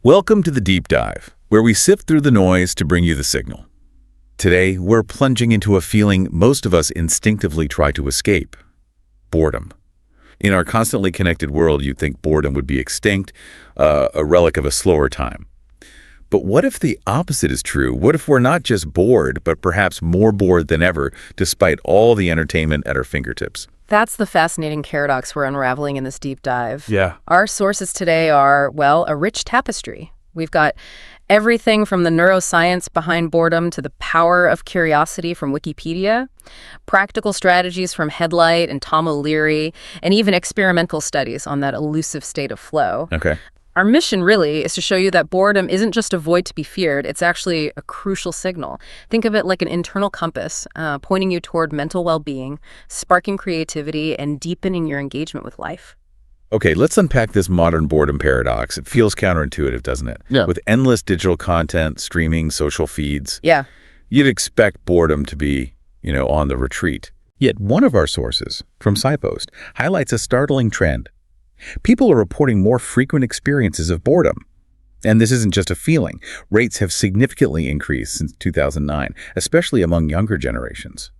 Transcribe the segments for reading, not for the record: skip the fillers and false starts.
Welcome to the Deep Dive, where we sift through the noise to bring you the signal. Today, we're plunging into a feeling most of us instinctively try to escape: boredom. In our constantly connected world, you'd think boredom would be extinct, a relic of a slower time. But what if the opposite is true? What if we're not just bored, but perhaps more bored than ever, despite all the entertainment at our fingertips? That's the fascinating paradox we're unraveling in this deep dive. Yeah. Our sources today are, well, a rich tapestry. We've got everything from the neuroscience behind boredom to the power of curiosity from Wikipedia, practical strategies from Headlight and Tom O'Leary, and even experimental studies on that elusive state of flow. Okay. Our mission really is to show you that boredom isn't just a void to be feared, it's actually a crucial signal. Think of it like an internal compass, pointing you toward mental well-being, sparking creativity, and deepening your engagement with life. Okay, let's unpack this modern boredom paradox. It feels counterintuitive, doesn't it? Yeah. With endless digital content, streaming, social feeds. Yeah. You'd expect boredom to be, on the retreat. Yet one of our sources, from SciPost, highlights a startling trend. People are reporting more frequent experiences of boredom. And this isn't just a feeling. Rates have significantly increased since 2009, especially among younger generations.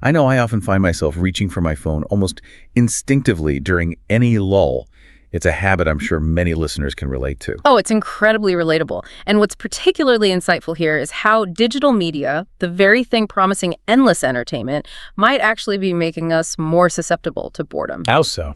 I know I often find myself reaching for my phone almost instinctively during any lull. It's a habit I'm sure many listeners can relate to. Oh, it's incredibly relatable. And what's particularly insightful here is how digital media, the very thing promising endless entertainment, might actually be making us more susceptible to boredom. How so?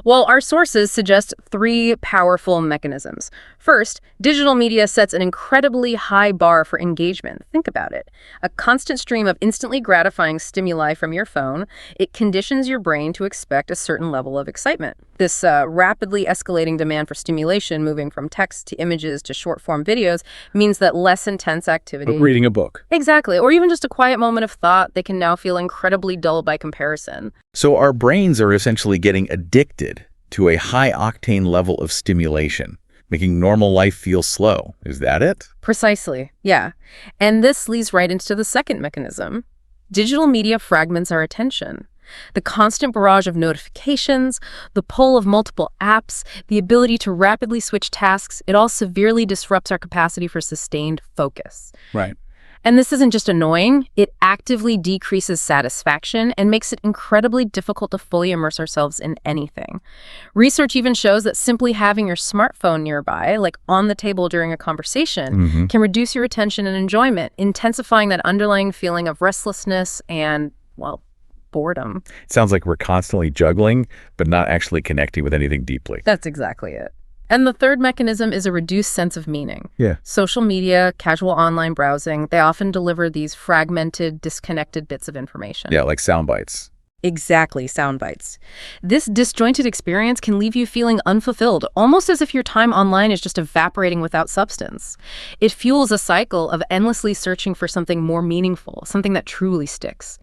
Well, our sources suggest three powerful mechanisms. First, digital media sets an incredibly high bar for engagement. Think about it. A constant stream of instantly gratifying stimuli from your phone, it conditions your brain to expect a certain level of excitement. This rapidly escalating demand for stimulation, moving from text to images to short-form videos, means that less intense activity... Like reading a book. Exactly. Or even just a quiet moment of thought, they can now feel incredibly dull by comparison. So our brains are essentially getting addicted to a high-octane level of stimulation, making normal life feel slow. Is that it? Precisely, yeah. And this leads right into the second mechanism. Digital media fragments our attention. The constant barrage of notifications, the pull of multiple apps, the ability to rapidly switch tasks, it all severely disrupts our capacity for sustained focus. Right. And this isn't just annoying, it actively decreases satisfaction and makes it incredibly difficult to fully immerse ourselves in anything. Research even shows that simply having your smartphone nearby, like on the table during a conversation, can reduce your attention and enjoyment, intensifying that underlying feeling of restlessness and, well, boredom. It sounds like we're constantly juggling, but not actually connecting with anything deeply. That's exactly it. And the third mechanism is a reduced sense of meaning. Yeah. Social media, casual online browsing, they often deliver these fragmented, disconnected bits of information. Yeah, like sound bites. Exactly, sound bites. This disjointed experience can leave you feeling unfulfilled, almost as if your time online is just evaporating without substance. It fuels a cycle of endlessly searching for something more meaningful, something that truly sticks.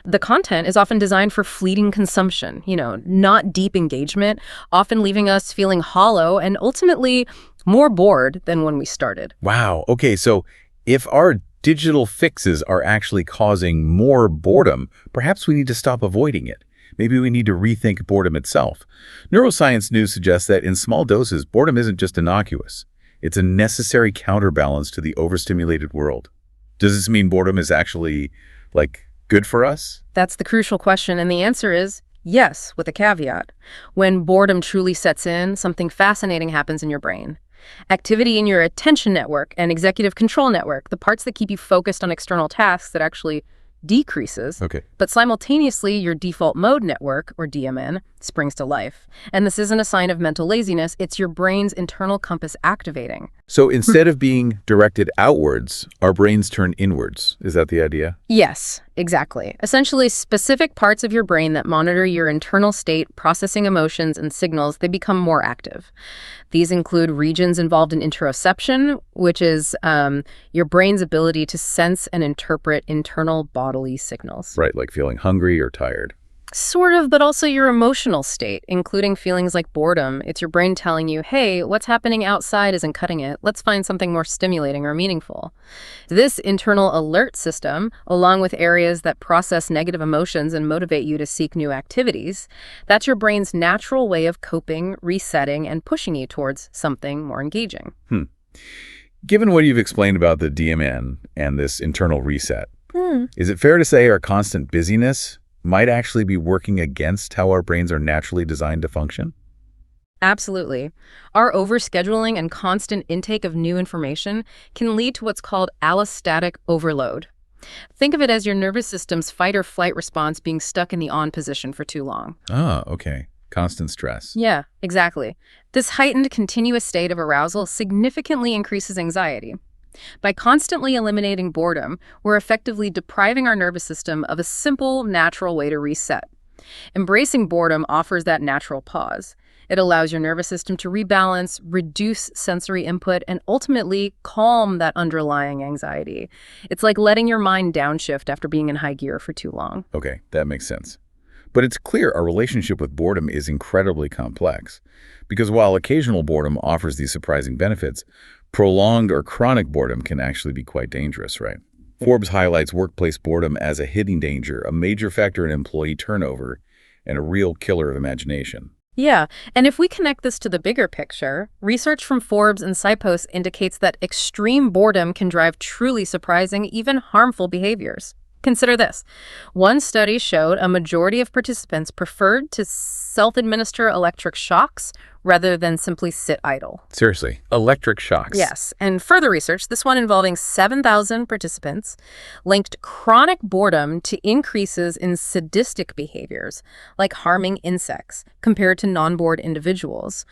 The content is often designed for fleeting consumption, not deep engagement, often leaving us feeling hollow and ultimately more bored than when we started. Wow. Okay, so if our digital fixes are actually causing more boredom, perhaps we need to stop avoiding it. Maybe we need to rethink boredom itself. Neuroscience news suggests that in small doses, boredom isn't just innocuous. It's a necessary counterbalance to the overstimulated world. Does this mean boredom is actually, good for us? That's the crucial question, and the answer is yes, with a caveat. When boredom truly sets in, something fascinating happens in your brain. Activity in your attention network and executive control network, the parts that keep you focused on external tasks, that actually decreases. Okay. But simultaneously, your default mode network, or DMN, springs to life. And this isn't a sign of mental laziness, it's your brain's internal compass activating. So instead of being directed outwards, our brains turn inwards. Is that the idea? Yes, exactly. Essentially, specific parts of your brain that monitor your internal state, processing emotions and signals, they become more active. These include regions involved in interoception, which is your brain's ability to sense and interpret internal bodily signals. Right, like feeling hungry or tired. Sort of, but also your emotional state, including feelings like boredom. It's your brain telling you, hey, what's happening outside isn't cutting it. Let's find something more stimulating or meaningful. This internal alert system, along with areas that process negative emotions and motivate you to seek new activities, that's your brain's natural way of coping, resetting, and pushing you towards something more engaging. Given what you've explained about the DMN and this internal reset, Hmm. is it fair to say our constant busyness might actually be working against how our brains are naturally designed to function? Absolutely. Our overscheduling and constant intake of new information can lead to what's called allostatic overload. Think of it as your nervous system's fight or flight response being stuck in the on position for too long. Ah, okay. Constant stress. Yeah, exactly. This heightened continuous state of arousal significantly increases anxiety. By constantly eliminating boredom, we're effectively depriving our nervous system of a simple, natural way to reset. Embracing boredom offers that natural pause. It allows your nervous system to rebalance, reduce sensory input, and ultimately calm that underlying anxiety. It's like letting your mind downshift after being in high gear for too long. Okay, that makes sense. But it's clear our relationship with boredom is incredibly complex, because while occasional boredom offers these surprising benefits, prolonged or chronic boredom can actually be quite dangerous, right? Forbes highlights workplace boredom as a hidden danger, a major factor in employee turnover, and a real killer of imagination. Yeah, and if we connect this to the bigger picture, research from Forbes and Psypos indicates that extreme boredom can drive truly surprising, even harmful behaviors. Consider this. One study showed a majority of participants preferred to self-administer electric shocks rather than simply sit idle. Seriously, electric shocks. Yes, and further research, this one involving 7,000 participants, linked chronic boredom to increases in sadistic behaviors, like harming insects, compared to non-bored individuals.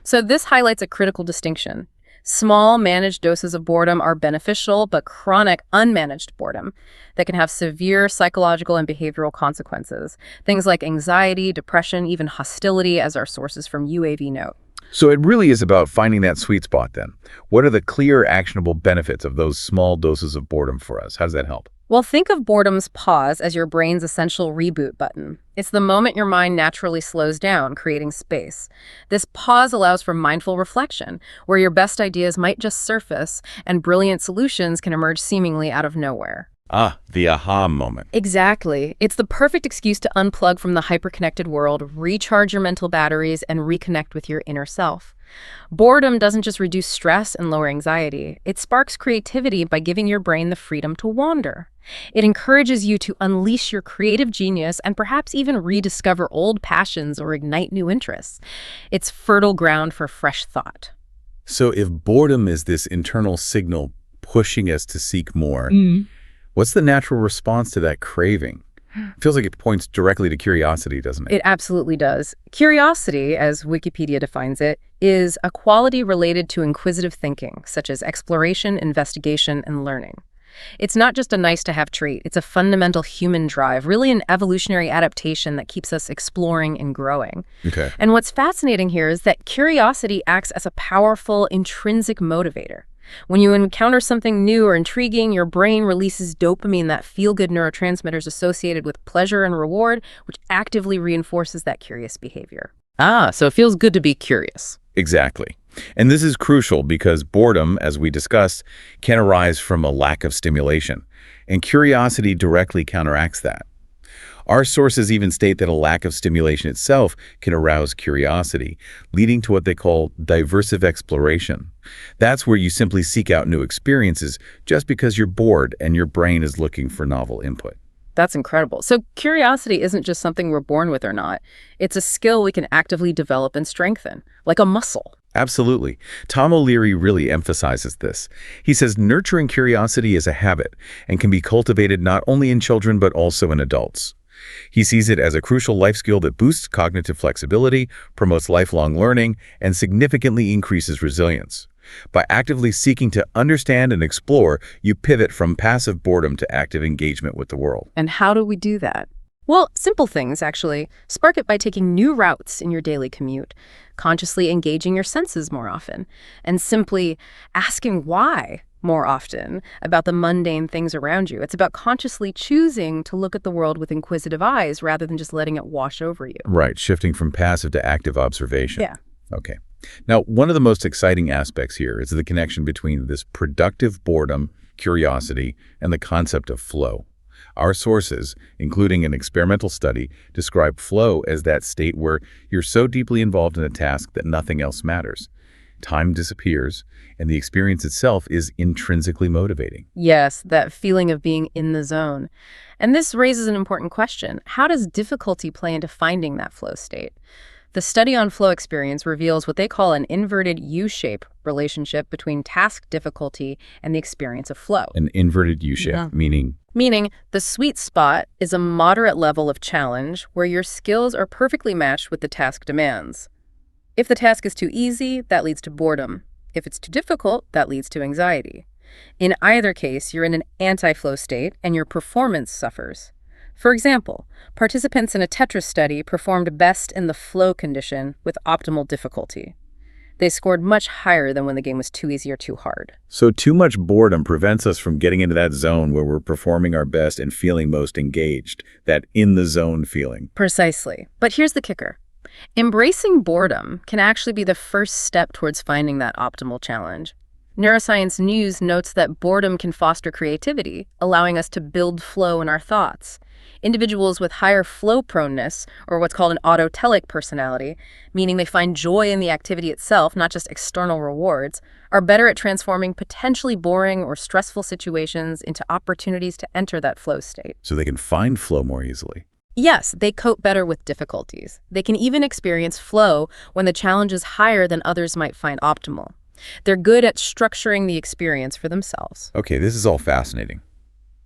So this highlights a critical distinction. Small, managed doses of boredom are beneficial, but chronic, unmanaged boredom that can have severe psychological and behavioral consequences. Things like anxiety, depression, even hostility, as our sources from UAV note. So it really is about finding that sweet spot then. What are the clear, actionable benefits of those small doses of boredom for us? How does that help? Well, think of boredom's pause as your brain's essential reboot button. It's the moment your mind naturally slows down, creating space. This pause allows for mindful reflection, where your best ideas might just surface and brilliant solutions can emerge seemingly out of nowhere. Ah, the aha moment. Exactly. It's the perfect excuse to unplug from the hyperconnected world, recharge your mental batteries, and reconnect with your inner self. Boredom doesn't just reduce stress and lower anxiety. It sparks creativity by giving your brain the freedom to wander. It encourages you to unleash your creative genius and perhaps even rediscover old passions or ignite new interests. It's fertile ground for fresh thought. So if boredom is this internal signal pushing us to seek more, what's the natural response to that craving? It feels like it points directly to curiosity, doesn't it? It absolutely does. Curiosity, as Wikipedia defines it, is a quality related to inquisitive thinking, such as exploration, investigation, and learning. It's not just a nice-to-have trait. It's a fundamental human drive, really an evolutionary adaptation that keeps us exploring and growing. Okay. And what's fascinating here is that curiosity acts as a powerful, intrinsic motivator. When you encounter something new or intriguing, your brain releases dopamine, that feel-good neurotransmitters associated with pleasure and reward, which actively reinforces that curious behavior. Ah, so it feels good to be curious. Exactly. And this is crucial because boredom, as we discussed, can arise from a lack of stimulation, and curiosity directly counteracts that. Our sources even state that a lack of stimulation itself can arouse curiosity, leading to what they call diversive exploration. That's where you simply seek out new experiences just because you're bored and your brain is looking for novel input. That's incredible. So curiosity isn't just something we're born with or not. It's a skill we can actively develop and strengthen, like a muscle. Absolutely. Tom O'Leary really emphasizes this. He says nurturing curiosity is a habit and can be cultivated not only in children but also in adults. He sees it as a crucial life skill that boosts cognitive flexibility, promotes lifelong learning, and significantly increases resilience. By actively seeking to understand and explore, you pivot from passive boredom to active engagement with the world. And how do we do that? Well, simple things, actually. Spark it by taking new routes in your daily commute, consciously engaging your senses more often, and simply asking why more often about the mundane things around you. It's about consciously choosing to look at the world with inquisitive eyes rather than just letting it wash over you. Right, shifting from passive to active observation. Yeah. Okay. Now, one of the most exciting aspects here is the connection between this productive boredom, curiosity, and the concept of flow. Our sources, including an experimental study, describe flow as that state where you're so deeply involved in a task that nothing else matters. Time disappears, and the experience itself is intrinsically motivating. Yes, that feeling of being in the zone. And this raises an important question. How does difficulty play into finding that flow state? The study on flow experience reveals what they call an inverted U-shape relationship between task difficulty and the experience of flow. An inverted U-shape, Yeah. meaning Meaning, the sweet spot is a moderate level of challenge where your skills are perfectly matched with the task demands. If the task is too easy, that leads to boredom. If it's too difficult, that leads to anxiety. In either case, you're in an anti-flow state and your performance suffers. For example, participants in a Tetris study performed best in the flow condition with optimal difficulty. They scored much higher than when the game was too easy or too hard. so too much boredom prevents us from getting into that zone where we're performing our best and feeling most engaged, that in-the-zone feeling. Precisely. But here's the kicker. Embracing boredom can actually be the first step towards finding that optimal challenge. Neuroscience News notes that boredom can foster creativity, allowing us to build flow in our thoughts. Individuals with higher flow proneness, or what's called an autotelic personality, meaning they find joy in the activity itself, not just external rewards, are better at transforming potentially boring or stressful situations into opportunities to enter that flow state. So they can find flow more easily. Yes, they cope better with difficulties. They can even experience flow when the challenge is higher than others might find optimal. They're good at structuring the experience for themselves. Okay, this is all fascinating.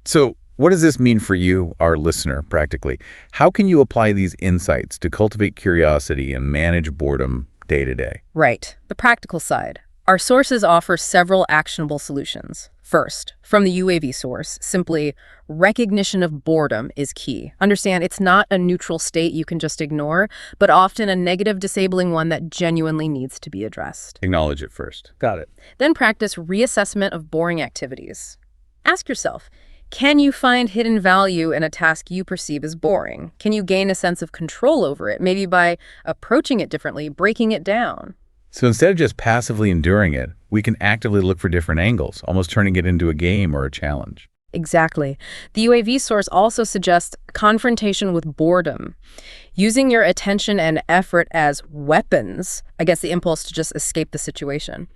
So what does this mean for you, our listener, practically? How can you apply these insights to cultivate curiosity and manage boredom day to day? Right. The practical side. Our sources offer several actionable solutions. First, from the UAV source, simply recognition of boredom is key. Understand, it's not a neutral state you can just ignore, but often a negative, disabling one that genuinely needs to be addressed. Acknowledge it first. Got it. Then practice reassessment of boring activities. Ask yourself, can you find hidden value in a task you perceive as boring? Can you gain a sense of control over it, maybe by approaching it differently, breaking it down? So instead of just passively enduring it, we can actively look for different angles, almost turning it into a game or a challenge. Exactly. The UAV source also suggests confrontation with boredom. Using your attention and effort as weapons against the impulse to just escape the situation.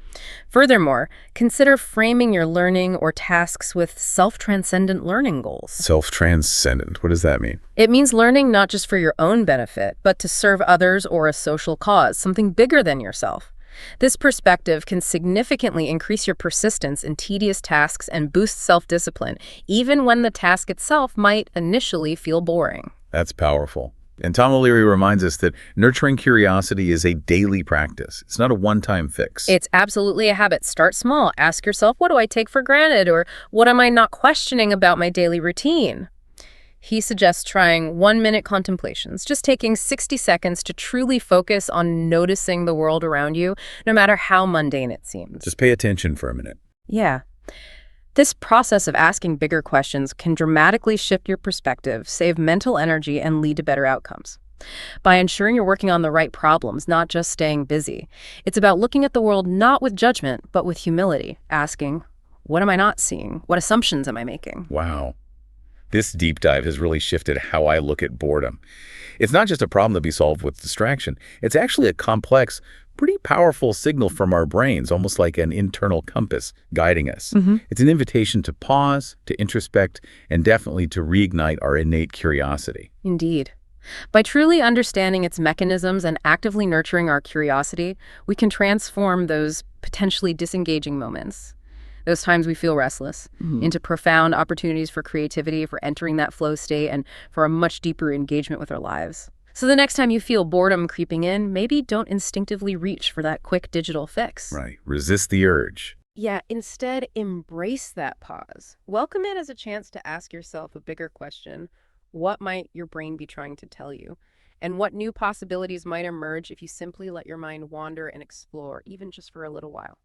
Furthermore, consider framing your learning or tasks with self-transcendent learning goals. Self-transcendent, what does that mean? It means learning not just for your own benefit, but to serve others or a social cause, something bigger than yourself. This perspective can significantly increase your persistence in tedious tasks and boost self-discipline, even when the task itself might initially feel boring. That's powerful. And Tom O'Leary reminds us that nurturing curiosity is a daily practice. It's not a one-time fix. It's absolutely a habit. Start small. Ask yourself, what do I take for granted? Or what am I not questioning about my daily routine? He suggests trying 1-minute contemplations, just taking 60 seconds to truly focus on noticing the world around you, no matter how mundane it seems. Just pay attention for a minute. Yeah. This process of asking bigger questions can dramatically shift your perspective, save mental energy, and lead to better outcomes. By ensuring you're working on the right problems, not just staying busy, it's about looking at the world not with judgment, but with humility, asking, what am I not seeing? What assumptions am I making? Wow. This deep dive has really shifted how I look at boredom. It's not just a problem to be solved with distraction. It's actually a complex, pretty powerful signal from our brains, almost like an internal compass guiding us. It's an invitation to pause, to introspect, and definitely to reignite our innate curiosity. Indeed. By truly understanding its mechanisms and actively nurturing our curiosity, we can transform those potentially disengaging moments, those times we feel restless, into profound opportunities for creativity, for entering that flow state, and for a much deeper engagement with our lives. So the next time you feel boredom creeping in, maybe don't instinctively reach for that quick digital fix. Right. Resist the urge. Yeah, instead embrace that pause. Welcome it as a chance to ask yourself a bigger question. What might your brain be trying to tell you? And what new possibilities might emerge if you simply let your mind wander and explore, even just for a little while?